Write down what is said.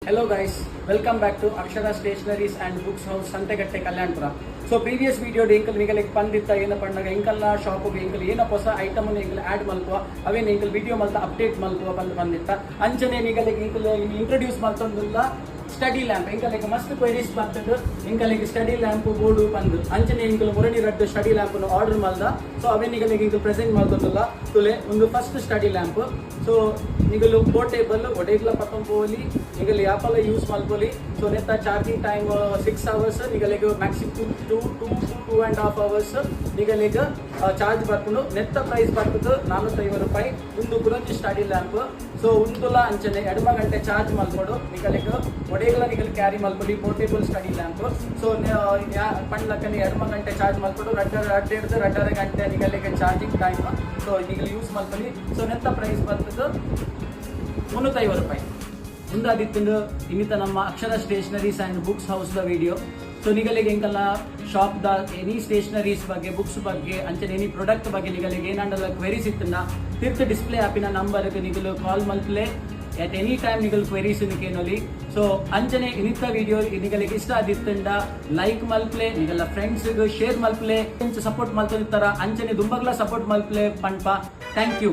Hello guys, welcome back to Akshara Stationaries and Books House, Santagatte, Kalyanpura. So previous video enkel nigale pandita ena pannaga enkalla shop ge enkel ena hosa item ne enkel add malpuva aven enkel video malta update malpuva banditta anchane nigale enkel introduce maltondulla study lamp enkalike must queries bantadu enkalike study lamp board pandu anchane enkel murani raddu study lamp no order malda so aven nigalike enkel present maltondulla tole undu first study lamp so nigalu portable odegla patam poli nigal yapala use malpoli so netta charging time 6 hours nigalike maximum 2.5 hours nigalike charge barkuno netta price barkudu 450 ರೂಪಾಯಿ undu kuranji study lamp so undula anchane edma gante charge malpodu nigalike odegla nigal carry malpoli portable study lamp so pandlakani edma gante charge malpodu radda gante nigalike charging time so nigal use malpoli so netta price barkudu 350 ರೂಪಾಯಿ ಮುಂದಾದಿತ್ತು ಇನ್ನಿತ ನಮ್ಮ Akshara stationeries and books ಹೌಸ್ದ video so ನಿಗಲಿಗೆ ಎಂಕಲ್ಲ ಶಾಪ್ದ any stationeries ಬಗ್ಗೆ books ಬಗ್ಗೆ ಅಂಚನೆ ಎನಿ ಪ್ರಾಡಕ್ಟ್ ಬಗ್ಗೆ ನಿಗಲಿಗೆ ಏನಂಡಲ್ಲ ಕ್ವೆರೀಸ್ ಇತ್ತನ್ನ ತಿರ್ತು ಡಿಸ್ಪ್ಲೇ ಆಪಿನ ನಂಬರ್ಗೆ ನಿಗಲು ಕಾಲ್ ಮಲ್ಪಲೆ ಎಟ್ ಎನಿ ಟೈಮ್ ನಿಗಲ್ ಕ್ವೆರೀಸ್ ಕೇನೊಲಿ ಸೊ ಅಂಚನೆ ಇನ್ನಿತ ವಿಡಿಯೋ ನಿಗಲಿಗೆ ಇಷ್ಟ ಆದಿತ್ತಂಡ ಲೈಕ್ ಮಲ್ಪಲೆ ನಿಗಲ್ಲ ಫ್ರೆಂಡ್ಸ್ಗೆ ಶೇರ್ ಮಲ್ಪಲೆ ಸಪೋರ್ಟ್ ಮಲ್ತಿರ್ತಾರ ಅಂಚನೆ ದುಂಬಗ್ಲ ಸಪೋರ್ಟ್ ಮಲ್ಪಲೆ ಪಂಪ ಥ್ಯಾಂಕ್ ಯು.